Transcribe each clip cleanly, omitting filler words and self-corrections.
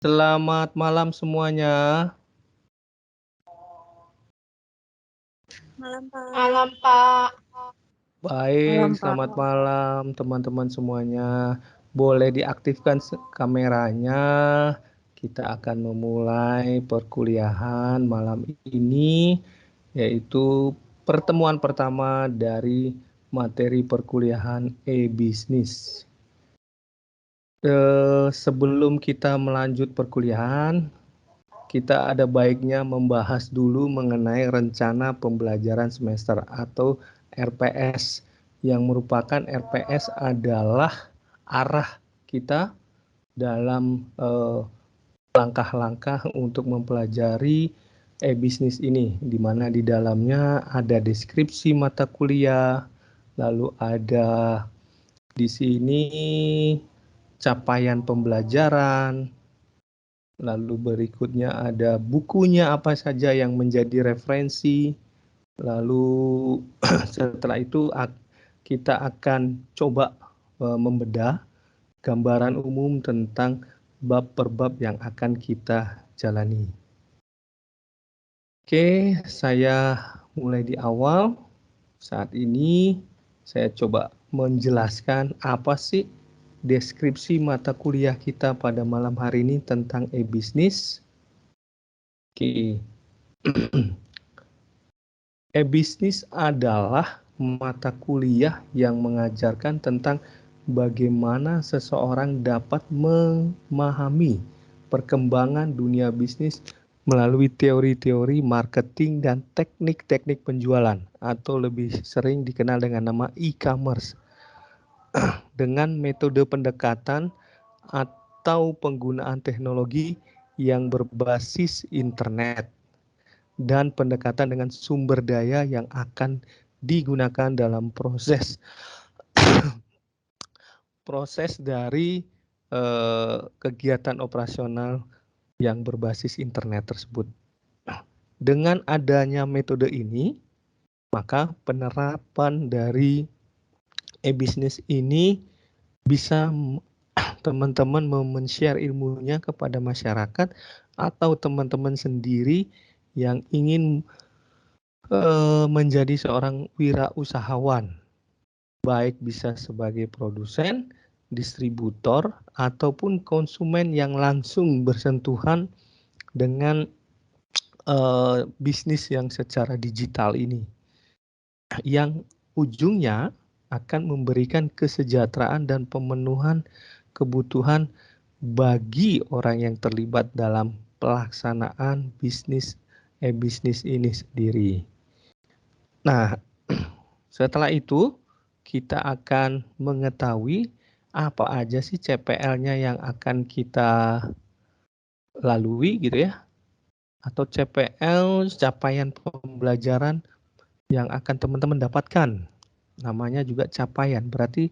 Selamat malam semuanya. Malam, Pak. Malam, Pak. Baik, Malam, Pak. selamat malam teman-teman semuanya. Boleh diaktifkan kameranya. Kita akan memulai perkuliahan malam ini, yaitu pertemuan pertama dari materi perkuliahan e-bisnis. Sebelum kita melanjut perkuliahan, kita ada baiknya membahas dulu mengenai rencana pembelajaran semester atau RPS, yang merupakan RPS adalah arah kita dalam langkah-langkah untuk mempelajari e-bisnis ini, di mana di dalamnya ada deskripsi mata kuliah, lalu ada di sini capaian pembelajaran. Lalu berikutnya ada bukunya apa saja yang menjadi referensi. Lalu setelah itu kita akan coba membedah gambaran umum tentang bab per bab yang akan kita jalani. Oke, saya mulai di awal. Saat ini saya coba menjelaskan apa sih deskripsi mata kuliah kita pada malam hari ini tentang e-bisnis. Oke. E-bisnis adalah mata kuliah yang mengajarkan tentang bagaimana seseorang dapat memahami perkembangan dunia bisnis melalui teori-teori marketing dan teknik-teknik penjualan, atau lebih sering dikenal dengan nama e-commerce, dengan metode pendekatan atau penggunaan teknologi yang berbasis internet dan pendekatan dengan sumber daya yang akan digunakan dalam proses dari kegiatan operasional yang berbasis internet tersebut. Dengan adanya metode ini, maka penerapan dari e-bisnis ini bisa teman-teman men-share ilmunya kepada masyarakat atau teman-teman sendiri yang ingin menjadi seorang wirausahawan, baik bisa sebagai produsen, distributor, ataupun konsumen yang langsung bersentuhan dengan bisnis yang secara digital ini, yang ujungnya akan memberikan kesejahteraan dan pemenuhan kebutuhan bagi orang yang terlibat dalam pelaksanaan bisnis e-bisnis ini sendiri. Nah, setelah itu kita akan mengetahui apa aja sih CPL-nya yang akan kita lalui gitu ya, atau CPL capaian pembelajaran yang akan teman-teman dapatkan. Namanya juga capaian, berarti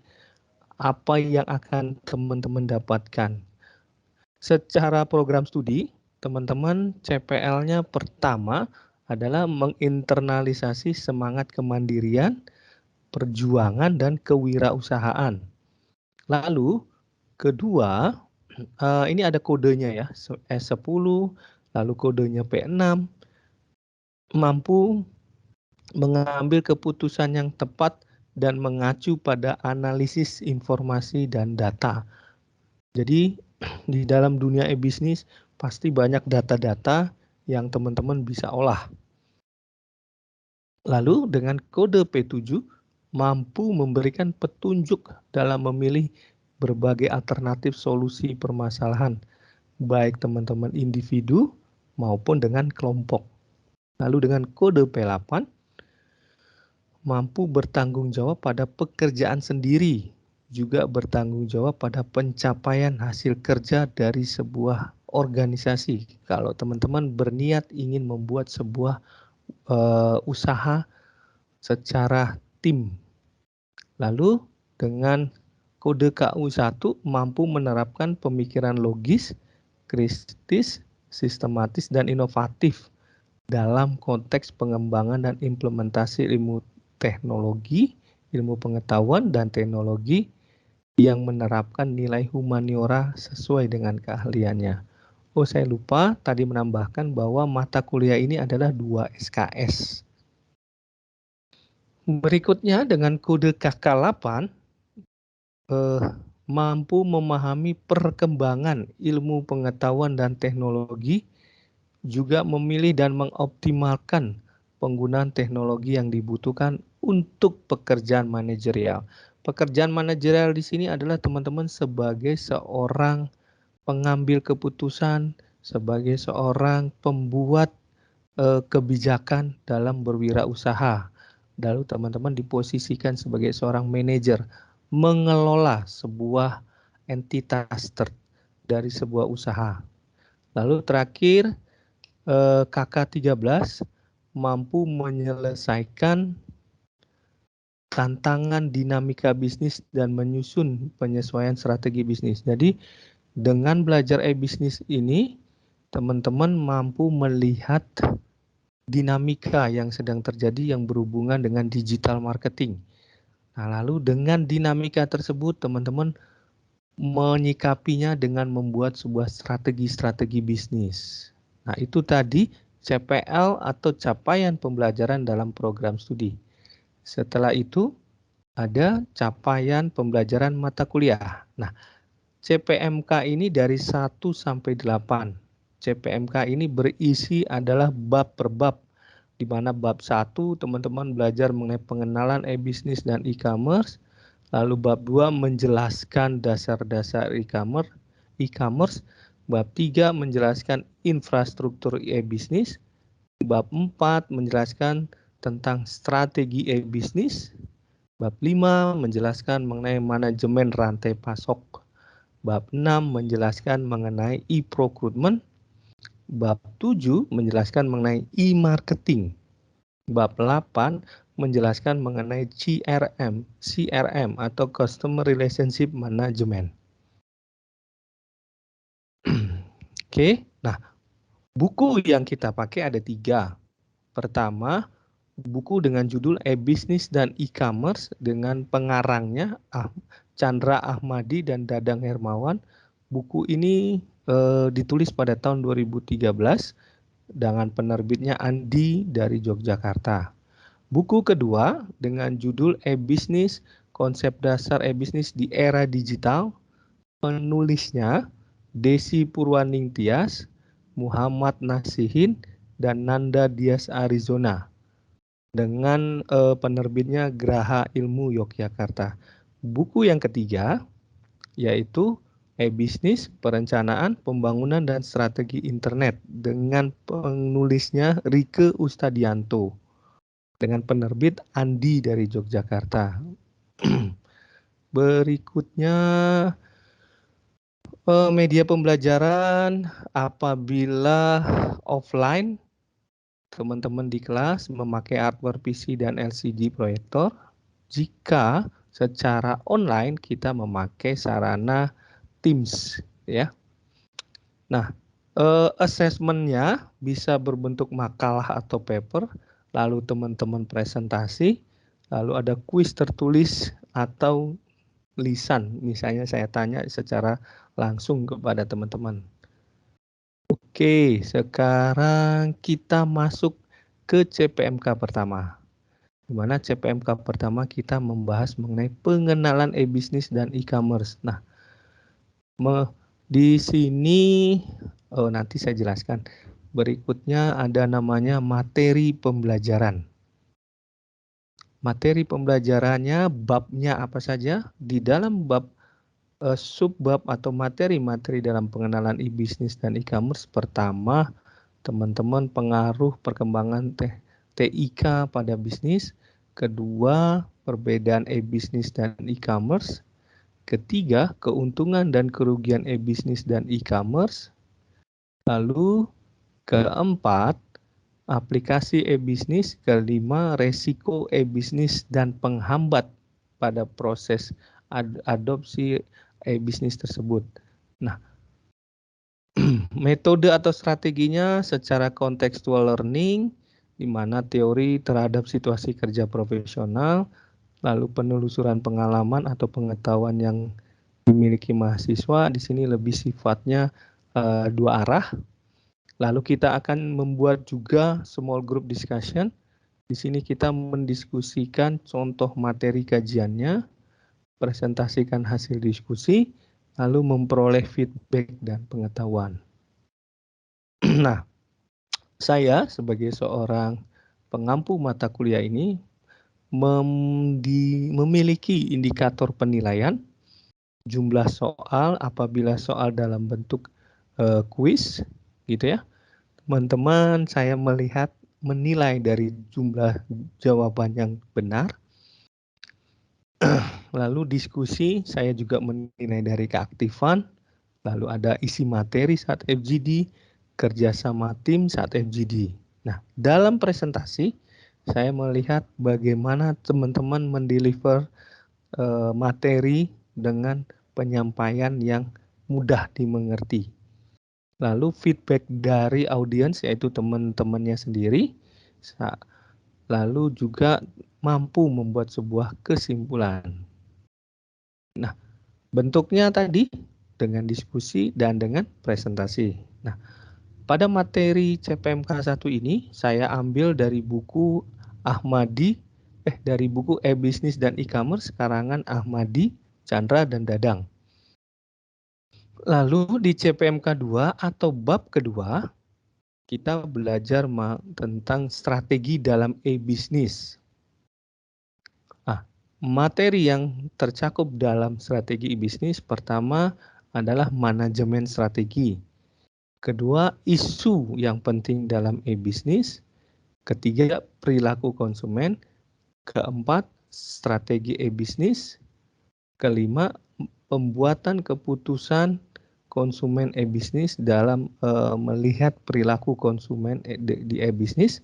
apa yang akan teman-teman dapatkan. Secara program studi, teman-teman CPL-nya pertama adalah menginternalisasi semangat kemandirian, perjuangan, dan kewirausahaan. Lalu kedua, ini ada kodenya ya, S10, lalu kodenya P6, mampu mengambil keputusan yang tepat dan mengacu pada analisis informasi dan data. Jadi di dalam dunia e-bisnis pasti banyak data-data yang teman-teman bisa olah. Lalu dengan kode P7 mampu memberikan petunjuk dalam memilih berbagai alternatif solusi permasalahan, baik teman-teman individu maupun dengan kelompok. Lalu dengan kode P8 mampu bertanggung jawab pada pekerjaan sendiri, juga bertanggung jawab pada pencapaian hasil kerja dari sebuah organisasi. Kalau teman-teman berniat ingin membuat sebuah usaha secara tim. Lalu dengan kode KU1 mampu menerapkan pemikiran logis, kritis, sistematis, dan inovatif dalam konteks pengembangan dan implementasi ilmu teknologi, ilmu pengetahuan, dan teknologi yang menerapkan nilai humaniora sesuai dengan keahliannya. Oh, saya lupa tadi menambahkan bahwa mata kuliah ini adalah 2 SKS. Berikutnya dengan kode KK8 mampu memahami perkembangan ilmu pengetahuan dan teknologi, juga memilih dan mengoptimalkan penggunaan teknologi yang dibutuhkan untuk pekerjaan manajerial. Pekerjaan manajerial di sini adalah teman-teman sebagai seorang pengambil keputusan, sebagai seorang pembuat kebijakan dalam berwirausaha. Lalu teman-teman diposisikan sebagai seorang manajer, mengelola sebuah entitas dari sebuah usaha. Lalu terakhir, KK13 mampu menyelesaikan tantangan dinamika bisnis dan menyusun penyesuaian strategi bisnis. Jadi dengan belajar e-bisnis ini, teman-teman mampu melihat dinamika yang sedang terjadi yang berhubungan dengan digital marketing. Nah, lalu dengan dinamika tersebut, teman-teman menyikapinya dengan membuat sebuah strategi-strategi bisnis. Nah, itu tadi CPL atau capaian pembelajaran dalam program studi. Setelah itu, ada capaian pembelajaran mata kuliah. Nah, CPMK ini dari 1 sampai 8. CPMK ini berisi adalah bab per bab, di mana bab 1 teman-teman belajar mengenai pengenalan e-bisnis dan e-commerce, lalu bab 2 menjelaskan dasar-dasar e-commerce, bab 3 menjelaskan infrastruktur e-bisnis, bab 4 menjelaskan tentang strategi e-bisnis, bab 5 menjelaskan mengenai manajemen rantai pasok, bab 6 menjelaskan mengenai e-procurement, bab 7 menjelaskan mengenai e-marketing. Bab 8 menjelaskan mengenai CRM atau Customer Relationship Management. Oke, nah buku yang kita pakai ada 3. Pertama, buku dengan judul E-Business dan E-Commerce dengan pengarangnya Chandra Ahmadi dan Dadang Hermawan. Buku ini ditulis pada tahun 2013 dengan penerbitnya Andi dari Yogyakarta. Buku kedua dengan judul E-Business, Konsep Dasar E-Business di Era Digital, penulisnya Desi Purwaningtyas, Muhammad Nasihin, dan Nanda Dias Arizona dengan penerbitnya Graha Ilmu Yogyakarta. Buku yang ketiga yaitu E-Bisnis, Perencanaan, Pembangunan, dan Strategi Internet dengan penulisnya Rike Ustadianto dengan penerbit Andi dari Yogyakarta. Berikutnya media pembelajaran apabila offline, teman-teman di kelas memakai hardware PC dan LCD proyektor. Jika secara online kita memakai sarana Teams, ya. Nah, assessment-nya bisa berbentuk makalah atau paper, lalu teman-teman presentasi, lalu ada kuis tertulis atau lisan. Misalnya saya tanya secara langsung kepada teman-teman. Oke, sekarang kita masuk ke CPMK pertama. Di mana CPMK pertama kita membahas mengenai pengenalan e-bisnis dan e-commerce. Nah, di sini nanti saya jelaskan. Berikutnya ada namanya materi pembelajaran. Materi pembelajarannya babnya apa saja? Di dalam bab subbab atau materi-materi dalam pengenalan e-bisnis dan e-commerce, pertama teman-teman pengaruh perkembangan TIK pada bisnis, kedua perbedaan e-bisnis dan e-commerce, ketiga keuntungan dan kerugian e-bisnis dan e-commerce, lalu keempat aplikasi e-bisnis, kelima resiko e-bisnis dan penghambat pada proses adopsi e-bisnis tersebut. Nah, metode atau strateginya secara contextual learning, di mana teori terhadap situasi kerja profesional, lalu penelusuran pengalaman atau pengetahuan yang dimiliki mahasiswa, di sini lebih sifatnya dua arah. Lalu kita akan membuat juga small group discussion. Di sini kita mendiskusikan contoh materi kajiannya, presentasikan hasil diskusi, lalu memperoleh feedback dan pengetahuan. Nah, saya sebagai seorang pengampu mata kuliah ini memiliki indikator penilaian, jumlah soal apabila soal dalam bentuk kuis, gitu ya. Teman-teman, saya menilai dari jumlah jawaban yang benar. Lalu diskusi, saya juga menilai dari keaktifan. Lalu ada isi materi saat FGD, kerjasama tim saat FGD. Nah, dalam presentasi, saya melihat bagaimana teman-teman mendeliver materi dengan penyampaian yang mudah dimengerti. Lalu feedback dari audiens, yaitu teman-temannya sendiri, lalu juga mampu membuat sebuah kesimpulan. Nah, bentuknya tadi dengan diskusi dan dengan presentasi. Nah, pada materi CPMK 1 ini saya ambil dari buku dari buku e-bisnis dan e-commerce karangan Ahmadi, Chandra, dan Dadang. Lalu di CPMK 2 atau bab kedua, kita belajar tentang strategi dalam e-bisnis. Materi yang tercakup dalam strategi e-bisnis pertama adalah manajemen strategi. Kedua, isu yang penting dalam e-bisnis. Ketiga, perilaku konsumen. Keempat, strategi e-bisnis. Kelima, pembuatan keputusan konsumen e-bisnis dalam melihat perilaku konsumen di e-bisnis.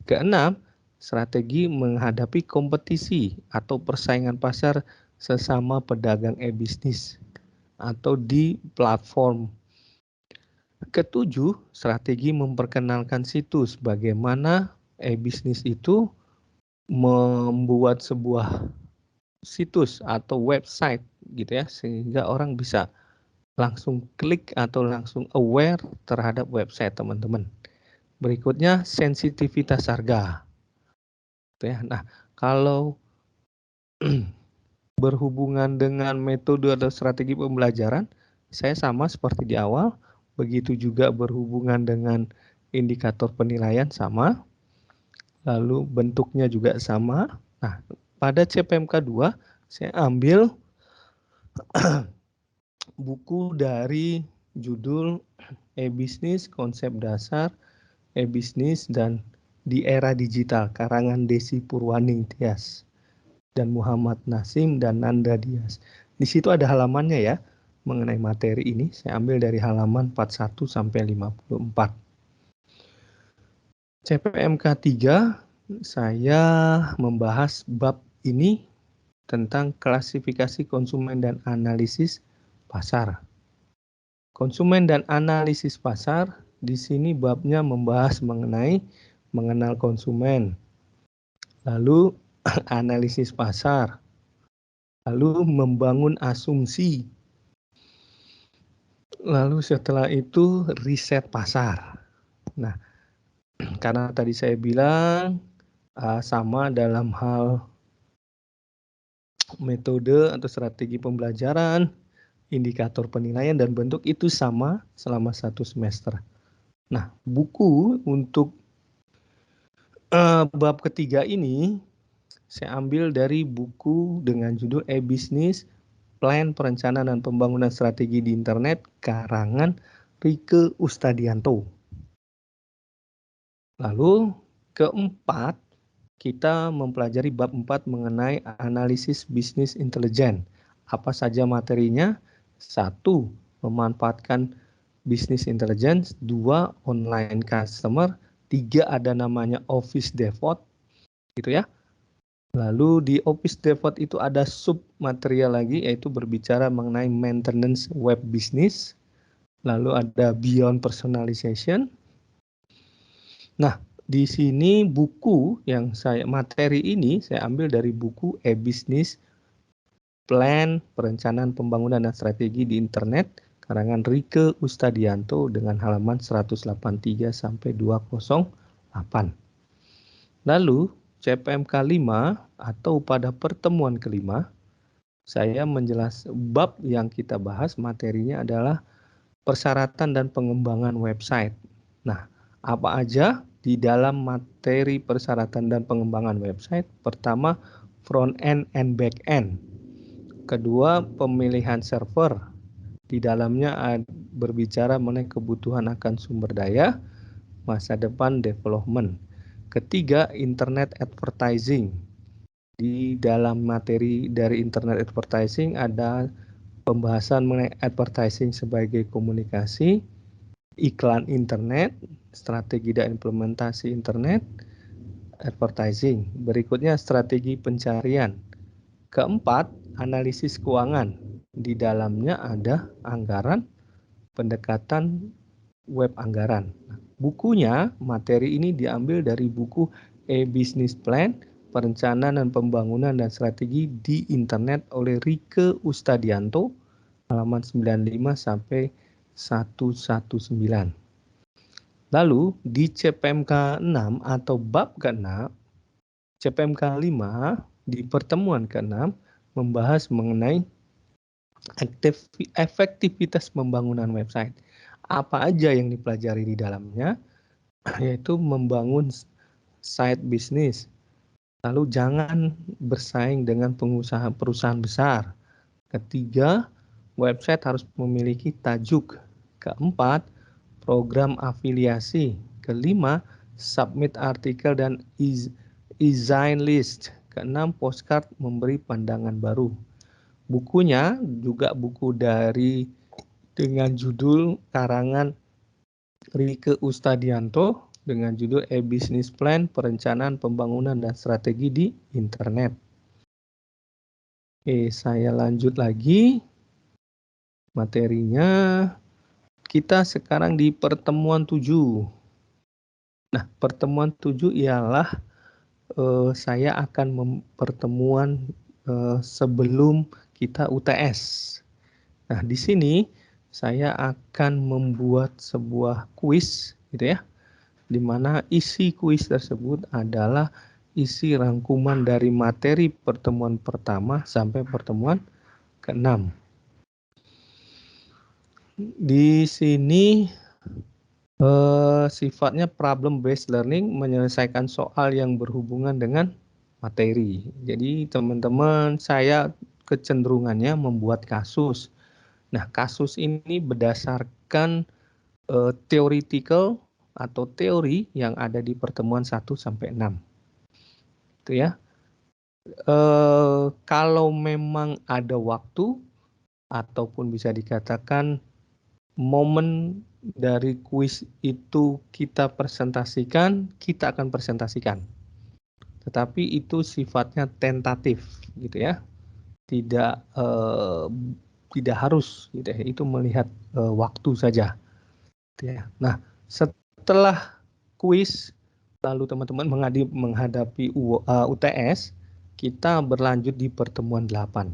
Keenam, strategi menghadapi kompetisi atau persaingan pasar sesama pedagang e-bisnis atau di platform. Ketujuh, strategi memperkenalkan situs, bagaimana e-bisnis itu membuat sebuah situs atau website gitu ya, sehingga orang bisa langsung klik atau langsung aware terhadap website teman-teman. Berikutnya, sensitivitas harga. Nah, kalau berhubungan dengan metode atau strategi pembelajaran, saya sama seperti di awal, begitu juga berhubungan dengan indikator penilaian sama, lalu bentuknya juga sama. Nah, pada CPMK 2, saya ambil buku dari judul E-Bisnis, Konsep Dasar, E-Bisnis, dan di Era Digital, karangan Desi Purwaning Tias dan Muhammad Nasim dan Nanda Dias. Di situ ada halamannya ya, mengenai materi ini. Saya ambil dari halaman 41 sampai 54. CPMK 3, saya membahas bab ini tentang klasifikasi konsumen dan analisis pasar. Konsumen dan analisis pasar, di sini babnya membahas mengenai mengenal konsumen, lalu analisis pasar, lalu membangun asumsi, lalu setelah itu riset pasar. Nah, karena tadi saya bilang sama dalam hal metode atau strategi pembelajaran, indikator penilaian dan bentuk itu sama selama 1 semester. Nah, buku untuk bab ketiga ini saya ambil dari buku dengan judul E-Bisnis, Plan Perencanaan dan Pembangunan Strategi di Internet, karangan Rike Ustadianto. Lalu keempat, kita mempelajari bab 4 mengenai analisis bisnis intelijen. Apa saja materinya? 1. Memanfaatkan bisnis intelligence. 2. Online customer. 3. Ada namanya Office Depot, gitu ya. Lalu di Office Depot itu ada sub material lagi, yaitu berbicara mengenai maintenance web business. Lalu ada Beyond Personalization. Nah, di sini materi ini saya ambil dari buku E-Bisnis, Plan, Perencanaan Pembangunan dan Strategi di Internet, karangan Rike Ustadianto dengan halaman 183 sampai 208. Lalu CPMK 5 atau pada pertemuan kelima, saya bab yang kita bahas materinya adalah persyaratan dan pengembangan website. Nah, apa aja di dalam materi persyaratan dan pengembangan website? Pertama, front end and back end. Kedua, pemilihan server. Di dalamnya berbicara mengenai kebutuhan akan sumber daya, masa depan development. Ketiga, internet advertising. Di dalam materi dari internet advertising ada pembahasan mengenai advertising sebagai komunikasi, iklan internet, strategi dan implementasi internet, advertising. Berikutnya strategi pencarian. Keempat, analisis keuangan. Di dalamnya ada anggaran, pendekatan web anggaran. Bukunya, materi ini diambil dari buku E-Business Plan, Perencanaan dan Pembangunan dan Strategi di Internet oleh Rike Ustadianto, halaman 95 sampai 119. Lalu di CPMK 6 atau bab ke-6, CPMK 5 di pertemuan ke-6 membahas mengenai efektivitas pembangunan website. Apa aja yang dipelajari di dalamnya? Yaitu membangun site bisnis. Lalu jangan bersaing dengan perusahaan besar. Ketiga, website harus memiliki tajuk. Keempat, program afiliasi. Kelima, submit artikel dan design list. Keenam, postcard memberi pandangan baru. Bukunya juga buku dengan judul karangan Rike Ustadianto dengan judul E-Business Plan, Perencanaan Pembangunan dan Strategi di Internet. Oke, saya lanjut lagi materinya. Kita sekarang di pertemuan 7. Nah, pertemuan 7 ialah saya akan pertemuan sebelum kita UTS. Nah, di sini saya akan membuat sebuah kuis, gitu ya, di mana isi kuis tersebut adalah isi rangkuman dari materi pertemuan pertama sampai pertemuan ke-6. Di sini sifatnya problem based learning, menyelesaikan soal yang berhubungan dengan materi. Jadi teman-teman, saya kecenderungannya membuat kasus. Nah, kasus ini berdasarkan theoretical atau teori yang ada di pertemuan 1 sampai 6. Itu ya. Kalau memang ada waktu ataupun bisa dikatakan momen dari kuis itu kita presentasikan, kita akan presentasikan. Tetapi itu sifatnya tentatif, gitu ya. Tidak harus, gitu ya. Itu melihat waktu saja. Gitu ya. Nah, setelah kuis, lalu teman-teman menghadapi UTS, kita berlanjut di pertemuan 8.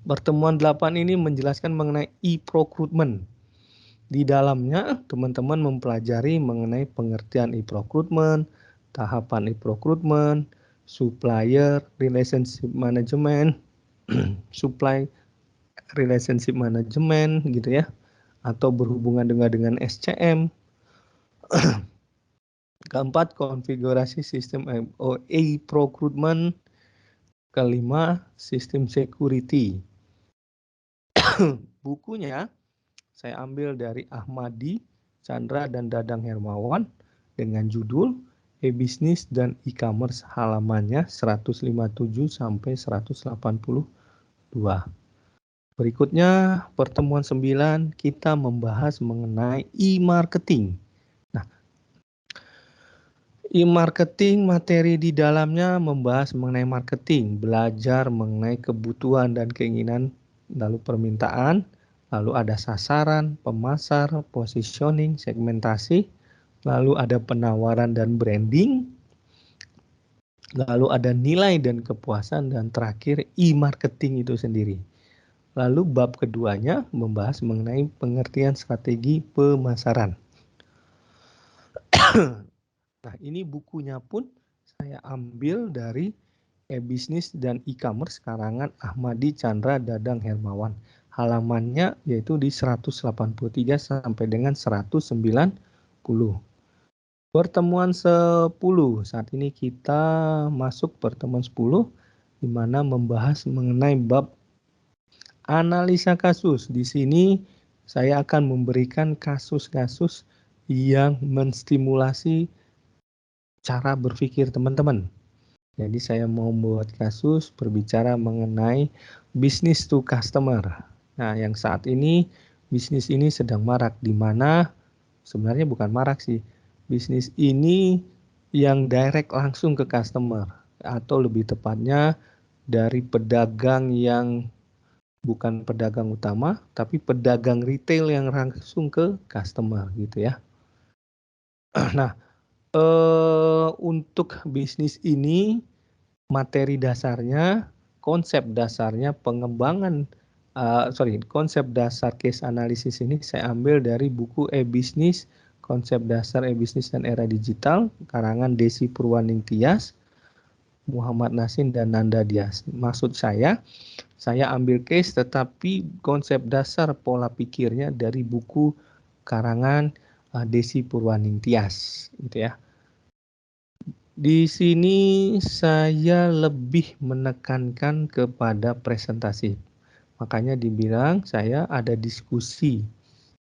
Pertemuan 8 ini menjelaskan mengenai e-procurement. Di dalamnya teman-teman mempelajari mengenai pengertian e-procurement, tahapan e-procurement, supplier relationship management, supply relationship management, gitu ya, atau berhubungan dengan SCM. Keempat, konfigurasi sistem e-procurement. Kelima, sistem security. Bukunya saya ambil dari Ahmadi, Chandra, dan Dadang Hermawan dengan judul E-Business dan E-Commerce, halamannya 157 sampai 182. Berikutnya pertemuan 9 kita membahas mengenai e-marketing. Nah, e-marketing materi di dalamnya membahas mengenai marketing, belajar mengenai kebutuhan dan keinginan, lalu permintaan, lalu ada sasaran, pemasar, positioning, segmentasi, lalu ada penawaran dan branding, lalu ada nilai dan kepuasan, dan terakhir e-marketing itu sendiri. Lalu bab keduanya membahas mengenai pengertian strategi pemasaran. Nah, ini bukunya pun saya ambil dari e-bisnis dan e-commerce karangan Ahmadi Chandra Dadang Hermawan. Halamannya yaitu di 183 sampai dengan 190. Pertemuan 10. Saat ini kita masuk pertemuan 10 di mana membahas mengenai bab analisa kasus. Di sini saya akan memberikan kasus-kasus yang menstimulasi cara berpikir teman-teman. Jadi saya mau membuat kasus berbicara mengenai business to customer. Nah, yang saat ini bisnis ini sedang marak, di mana sebenarnya bukan marak sih. Bisnis ini yang direct langsung ke customer, atau lebih tepatnya dari pedagang yang bukan pedagang utama, tapi pedagang retail yang langsung ke customer gitu ya. Nah, untuk bisnis ini materi dasarnya, konsep dasarnya pengembangan, konsep dasar case analysis ini saya ambil dari buku e-bisnis, konsep dasar e-bisnis dan era digital, karangan Desi Purwaning Tias, Muhammad Nasin dan Nanda Dias. Maksud saya ambil case tetapi konsep dasar pola pikirnya dari buku karangan Desi Purwaning Tias, gitu ya. Di sini saya lebih menekankan kepada presentasi. Makanya dibilang saya ada diskusi,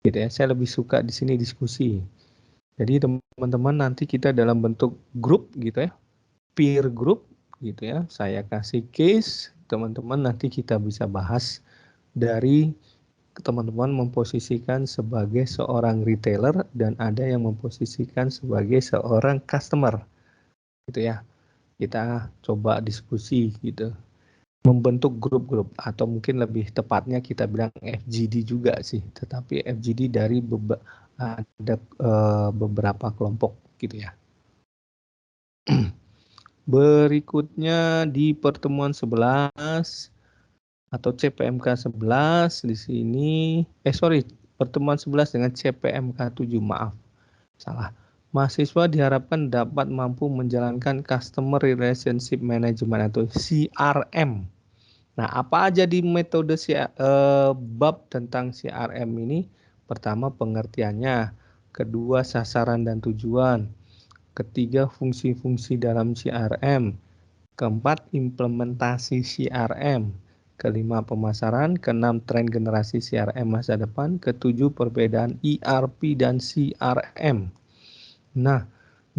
gitu ya. Saya lebih suka di sini diskusi. Jadi teman-teman nanti kita dalam bentuk grup gitu ya, peer group gitu ya. Saya kasih case, teman-teman nanti kita bisa bahas dari teman-teman memposisikan sebagai seorang retailer dan ada yang memposisikan sebagai seorang customer, gitu ya. Kita coba diskusi gitu, membentuk grup-grup atau mungkin lebih tepatnya kita bilang FGD juga sih, tetapi FGD dari ada beberapa kelompok gitu ya. Berikutnya di pertemuan 11 atau CPMK 11 di sini, pertemuan 11 dengan CPMK 7, maaf, salah. Mahasiswa diharapkan dapat mampu menjalankan Customer Relationship Management atau CRM. Nah, apa aja di metode bab tentang CRM ini? Pertama, pengertiannya. Kedua, sasaran dan tujuan. Ketiga, fungsi-fungsi dalam CRM. Keempat, implementasi CRM. Kelima, pemasaran. Keenam, tren generasi CRM masa depan. Ketujuh, perbedaan ERP dan CRM. Nah,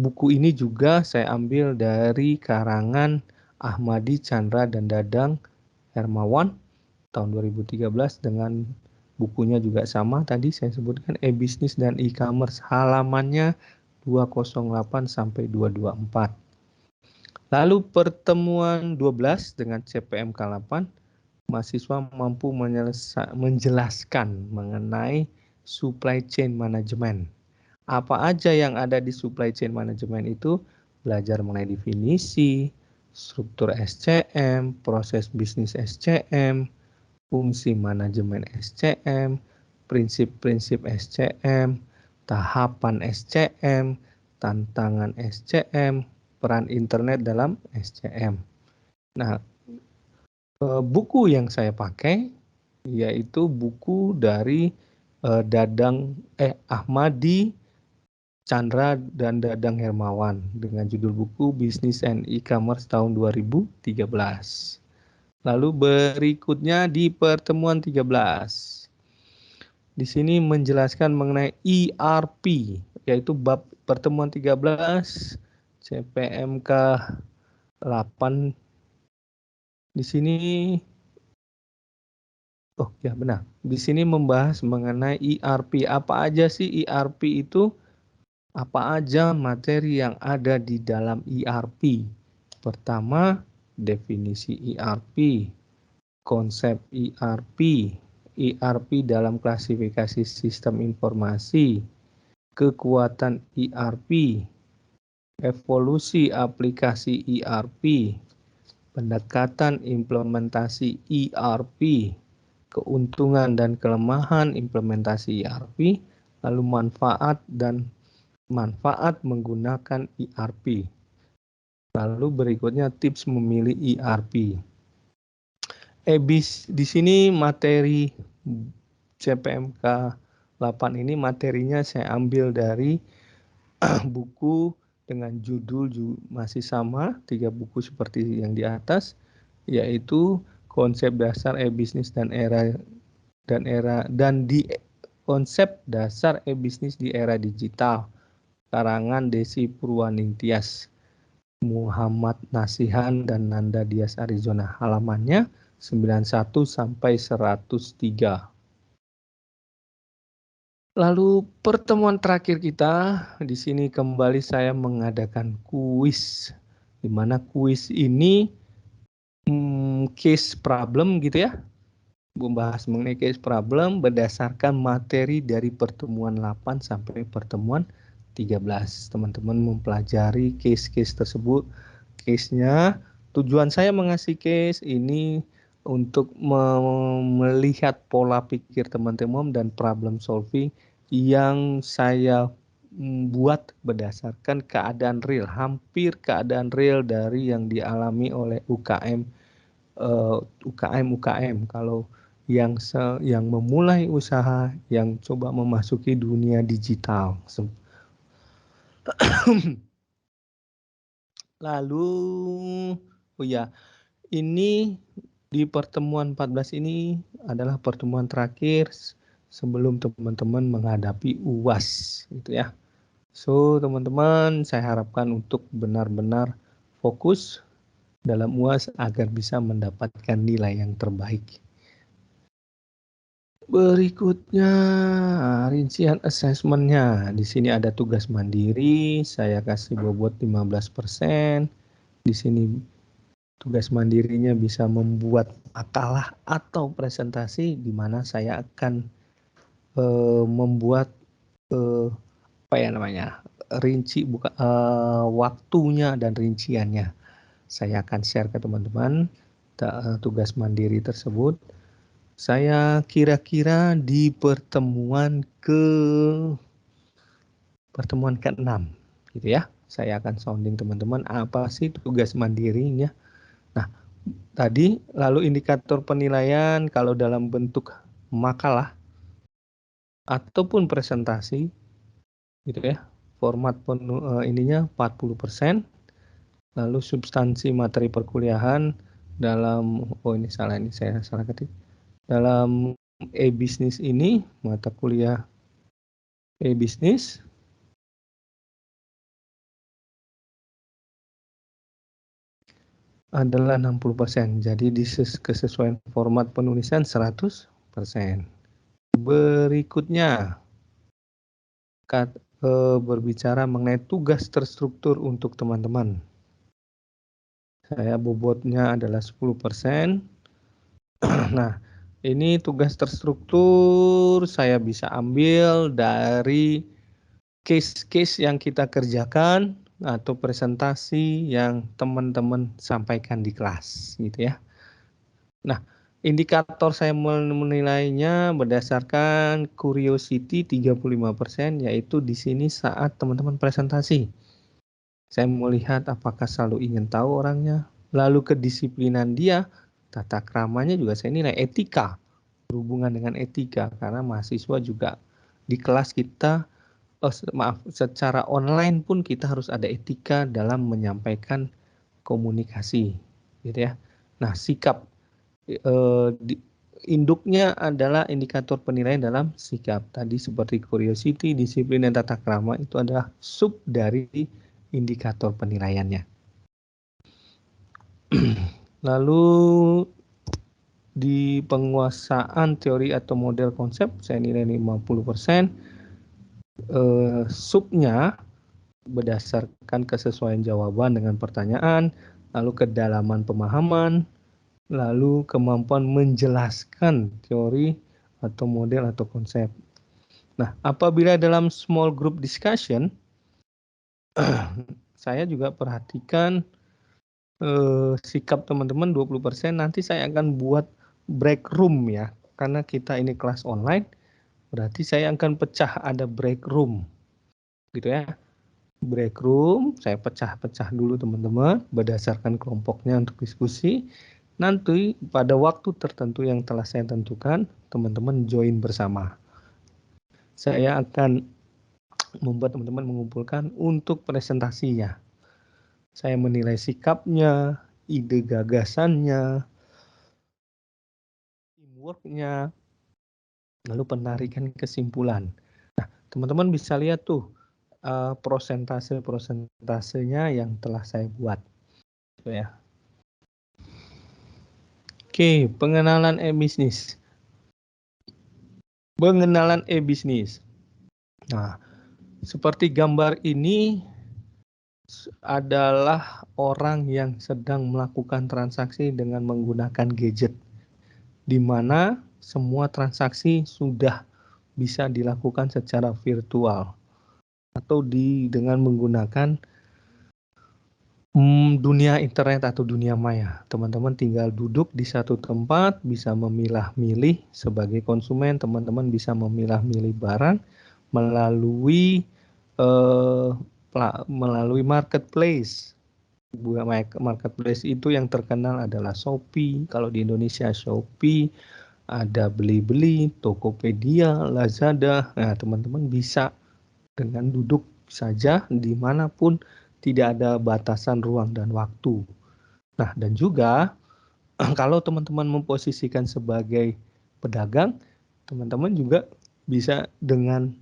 buku ini juga saya ambil dari karangan Ahmadi Chandra dan Dadang Hermawan tahun 2013 dengan bukunya juga sama tadi saya sebutkan e-bisnis dan e-commerce, halamannya 208 sampai 224. Lalu pertemuan 12 dengan CPMK 8, mahasiswa mampu menjelaskan mengenai supply chain management. Apa aja yang ada di supply chain management itu? Belajar mengenai definisi, struktur SCM, proses bisnis SCM, fungsi manajemen SCM, prinsip-prinsip SCM, tahapan SCM, tantangan SCM, peran internet dalam SCM. Nah, buku yang saya pakai yaitu buku dari Ahmadi Chandra dan Dadang Hermawan dengan judul buku Business and E-commerce tahun 2013. Lalu berikutnya di pertemuan 13. Di sini menjelaskan mengenai ERP, yaitu bab pertemuan 13 CPMK 8. Di sini ya benar. Di sini membahas mengenai ERP. Apa aja sih ERP itu? Apa aja materi yang ada di dalam ERP? Pertama, definisi ERP, konsep ERP, ERP dalam klasifikasi sistem informasi, kekuatan ERP, evolusi aplikasi ERP, pendekatan implementasi ERP, keuntungan dan kelemahan implementasi ERP, lalu manfaat menggunakan ERP. Lalu berikutnya tips memilih ERP. Di sini materi CPMK 8 ini materinya saya ambil dari buku dengan judul masih sama, 3 buku seperti yang di atas, yaitu konsep dasar e-bisnis konsep dasar e-bisnis di era digital, karangan Desi Purwaningtyas, Muhammad Nasihan dan Nanda Dias Arizona. Halamannya 91 sampai 103. Lalu pertemuan terakhir kita, di sini kembali saya mengadakan kuis, di mana kuis ini case problem gitu ya, membahas mengenai case problem berdasarkan materi dari pertemuan 8 sampai pertemuan 13. Teman-teman mempelajari case-case tersebut. Case-nya, tujuan saya mengasih case ini untuk melihat pola pikir teman-teman dan problem solving yang saya buat berdasarkan keadaan real, hampir keadaan real dari yang dialami oleh UKM. Kalau yang memulai usaha, yang coba memasuki dunia digital. Lalu, ini di pertemuan 14 ini adalah pertemuan terakhir sebelum teman-teman menghadapi UAS, gitu ya. So, teman-teman, saya harapkan untuk benar-benar fokus dalam UAS agar bisa mendapatkan nilai yang terbaik. Berikutnya, rincian asesmennya. Di sini ada tugas mandiri, saya kasih bobot 15%. Di sini tugas mandirinya bisa membuat makalah atau presentasi, di mana saya akan membuat waktunya dan rinciannya. Saya akan share ke teman-teman tugas mandiri tersebut. Saya kira-kira di pertemuan ke-6 gitu ya. Saya akan sounding teman-teman apa sih tugas mandirinya. Nah, tadi lalu indikator penilaian kalau dalam bentuk makalah ataupun presentasi gitu ya. Format ininya 40%. Lalu substansi materi perkuliahan dalam saya salah ketik. Dalam e-bisnis ini, mata kuliah e-bisnis adalah 60%. Jadi kesesuaian format penulisan 100%. Berikutnya, berbicara mengenai tugas terstruktur untuk teman-teman. Saya bobotnya adalah 10%. Nah, ini tugas terstruktur saya bisa ambil dari case-case yang kita kerjakan atau presentasi yang teman-teman sampaikan di kelas gitu ya. Nah, indikator saya menilainya berdasarkan curiosity 35%, yaitu di sini saat teman-teman presentasi. Saya melihat apakah selalu ingin tahu orangnya, lalu kedisiplinan dia, tata keramanya juga saya nilai, etika, berhubungan dengan etika, karena mahasiswa juga di kelas kita, secara online pun kita harus ada etika dalam menyampaikan komunikasi, gitu ya. Nah, sikap induknya adalah indikator penilaian dalam sikap. Tadi seperti curiosity, disiplin, dan tata krama itu adalah sub dari indikator penilaiannya. Lalu di penguasaan teori atau model konsep saya nilai 50%. Subnya berdasarkan kesesuaian jawaban dengan pertanyaan, lalu kedalaman pemahaman, lalu kemampuan menjelaskan teori atau model atau konsep. Nah, apabila dalam small group discussion, saya juga perhatikan sikap teman-teman 20%. Nanti saya akan buat break room ya, karena kita ini kelas online, berarti saya akan pecah, ada break room, gitu ya. Break room, saya pecah-pecah dulu teman-teman, berdasarkan kelompoknya untuk diskusi. Nanti pada waktu tertentu yang telah saya tentukan, teman-teman join bersama. Saya akan membuat teman-teman mengumpulkan untuk presentasinya. Saya menilai sikapnya, ide gagasannya, teamwork-nya, lalu penarikan kesimpulan. Nah, teman-teman bisa lihat tuh prosentase-prosentasenya yang telah saya buat. Ya. Oke, pengenalan e-bisnis. Pengenalan e-bisnis. Nah, seperti gambar ini adalah orang yang sedang melakukan transaksi dengan menggunakan gadget, di mana semua transaksi sudah bisa dilakukan secara virtual atau dengan menggunakan dunia internet atau dunia maya. Teman-teman tinggal duduk di satu tempat, bisa memilah-milih sebagai konsumen, teman-teman bisa memilah-milih barang melalui marketplace. Marketplace itu yang terkenal adalah Shopee, kalau di Indonesia Shopee, ada Blibli, Tokopedia, Lazada. Nah, teman-teman bisa dengan duduk saja dimanapun, tidak ada batasan ruang dan waktu. Nah, dan juga kalau teman-teman memposisikan sebagai pedagang, teman-teman juga bisa dengan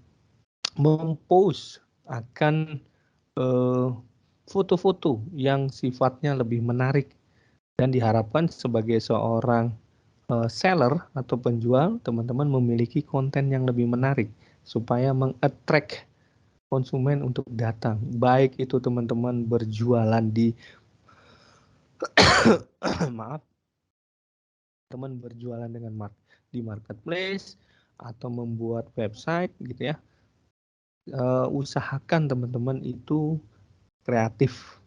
mempost akan foto-foto yang sifatnya lebih menarik, dan diharapkan sebagai seorang seller atau penjual, teman-teman memiliki konten yang lebih menarik supaya meng-attract konsumen untuk datang. Baik itu teman-teman berjualan di maaf, teman berjualan dengan di marketplace atau membuat website gitu ya. Usahakan teman-teman itu kreatif